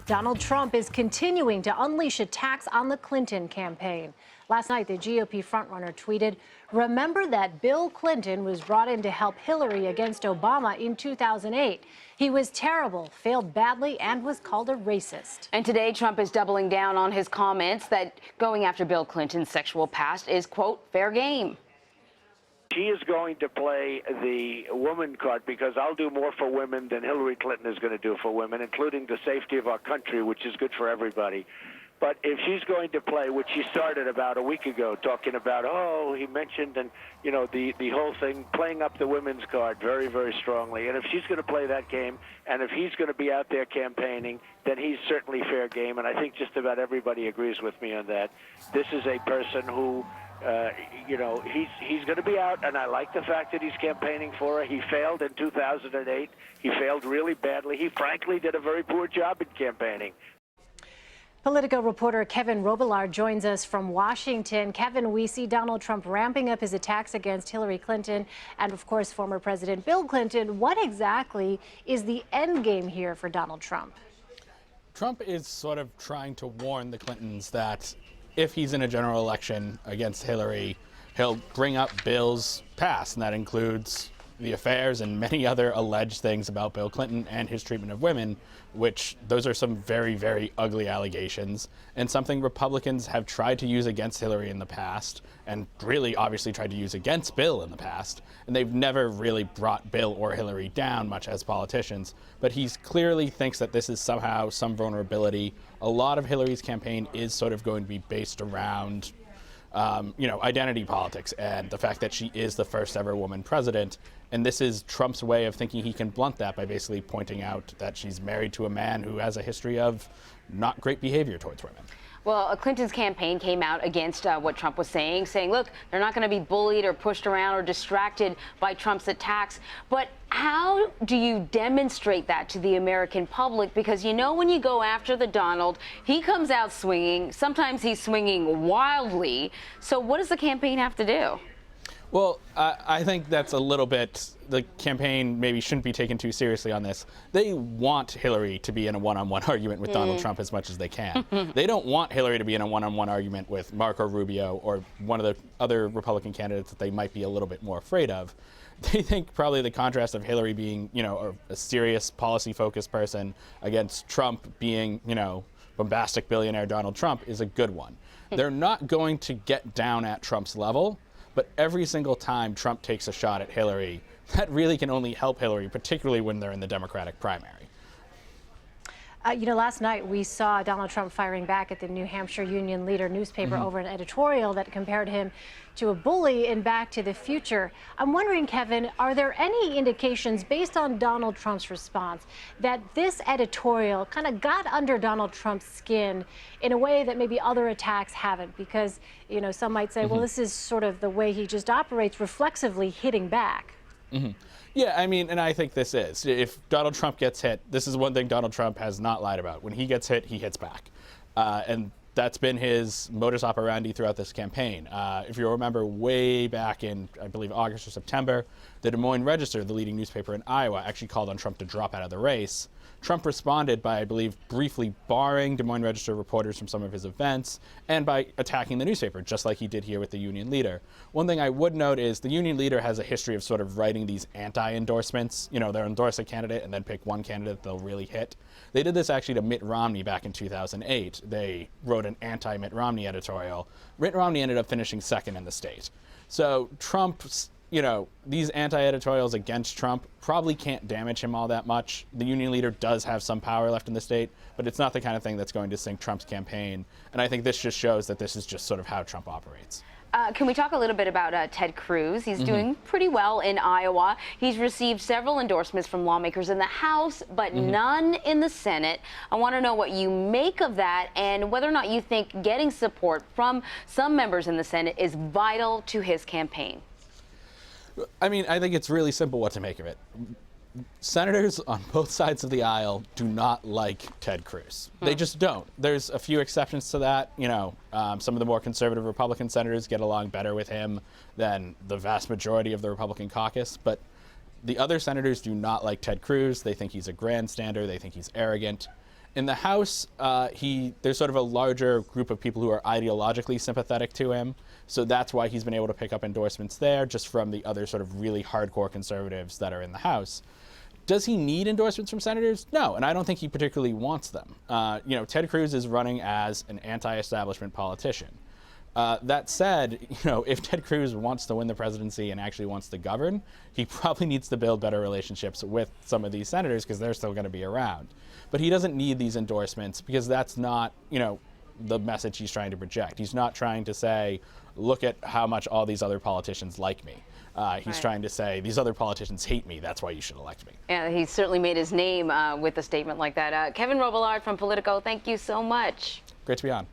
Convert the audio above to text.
Donald Trump is continuing to unleash attacks on the Clinton campaign. Last night, the GOP frontrunner tweeted, "Remember that Bill Clinton was brought in to help Hillary against Obama in 2008. He was terrible, failed badly, and was called a racist." And today, Trump is doubling down on his comments that going after Bill Clinton's sexual past is, quote, fair game. She is going to play the woman card because I'll do more for women than Hillary Clinton is going to do for women, including the safety of our country, which is good for everybody. But if she's going to play, which she started about a week ago, talking about, he mentioned, and, the whole thing, playing up the women's card very, very strongly. And if she's going to play that game, and if he's going to be out there campaigning, then he's certainly fair game. And I think just about everybody agrees with me on that. This is a person who, he's going to be out, and I like the fact that he's campaigning for her. He failed in 2008. He failed really badly. He frankly did a very poor job in campaigning. Politico reporter Kevin Robillard joins us from Washington. Kevin, we see Donald Trump ramping up his attacks against Hillary Clinton and, of course, former President Bill Clinton. What exactly is the end game here for Donald Trump? Trump is sort of trying to warn the Clintons that if he's in a general election against Hillary, he'll bring up Bill's past, and that includes the affairs and many other alleged things about Bill Clinton and his treatment of women, which those are some very, very ugly allegations and something Republicans have tried to use against Hillary in the past and really obviously tried to use against Bill in the past. And they've never really brought Bill or Hillary down much as politicians. But he clearly thinks that this is somehow some vulnerability. A lot of Hillary's campaign is sort of going to be based around identity politics and the fact that she is the first ever woman president. And this is Trump's way of thinking he can blunt that by basically pointing out that she's married to a man who has a history of not great behavior towards women. Well, Clinton's campaign came out against what Trump was saying, look, they're not going to be bullied or pushed around or distracted by Trump's attacks. But how do you demonstrate that to the American public? Because, when you go after the Donald, he comes out swinging. Sometimes he's swinging wildly. So what does the campaign have to do? Well, I think that's a little bit, the campaign maybe shouldn't be taken too seriously on this. They want Hillary to be in a one-on-one argument with Donald Trump as much as they can. They don't want Hillary to be in a one-on-one argument with Marco Rubio or one of the other Republican candidates that they might be a little bit more afraid of. They think probably the contrast of Hillary being, a serious policy-focused person against Trump being, bombastic billionaire Donald Trump is a good one. They're not going to get down at Trump's level. But every single time Trump takes a shot at Hillary, that really can only help Hillary, particularly when they're in the Democratic primary. Last night we saw Donald Trump firing back at the New Hampshire Union Leader newspaper over an editorial that compared him to a bully in Back to the Future. I'm wondering, Kevin, are there any indications based on Donald Trump's response that this editorial kind of got under Donald Trump's skin in a way that maybe other attacks haven't? Because, some might say, well, this is sort of the way he just operates, reflexively hitting back. Yeah, and I think this is. If Donald Trump gets hit, this is one thing Donald Trump has not lied about. When he gets hit, he hits back. And that's been his modus operandi throughout this campaign. If you remember way back in, I believe, August or September, the Des Moines Register, the leading newspaper in Iowa, actually called on Trump to drop out of the race. Trump responded by, I believe, briefly barring Des Moines Register reporters from some of his events and by attacking the newspaper, just like he did here with the Union Leader. One thing I would note is the Union Leader has a history of sort of writing these anti-endorsements. They'll endorse a candidate and then pick one candidate they'll really hit. They did this actually to Mitt Romney back in 2008. They wrote an anti-Mitt Romney editorial. Mitt Romney ended up finishing second in the state. So Trump's these anti-editorials against Trump probably can't damage him all that much. The Union Leader does have some power left in the state, but it's not the kind of thing that's going to sink Trump's campaign. And I think this just shows that this is just sort of how Trump operates. Can we talk a little bit about Ted Cruz? He's doing pretty well in Iowa. He's received several endorsements from lawmakers in the House, but none in the Senate. I want to know what you make of that and whether or not you think getting support from some members in the Senate is vital to his campaign. I think it's really simple what to make of it. Senators on both sides of the aisle do not like Ted Cruz. They just don't. There's a few exceptions to that. Some of the more conservative Republican senators get along better with him than the vast majority of the Republican caucus. But the other senators do not like Ted Cruz. They think he's a grandstander. They think he's arrogant. In the House, there's sort of a larger group of people who are ideologically sympathetic to him. So that's why he's been able to pick up endorsements there, just from the other sort of really hardcore conservatives that are in the House. Does he need endorsements from senators? No, and I don't think he particularly wants them. Ted Cruz is running as an anti-establishment politician. That said, if Ted Cruz wants to win the presidency and actually wants to govern, he probably needs to build better relationships with some of these senators because they're still going to be around. But he doesn't need these endorsements because that's not, the message he's trying to project. He's not trying to say, look at how much all these other politicians like me. He's trying to say, these other politicians hate me, that's why you should elect me. Yeah, he certainly made his name with a statement like that. Kevin Robillard from Politico, thank you so much. Great to be on.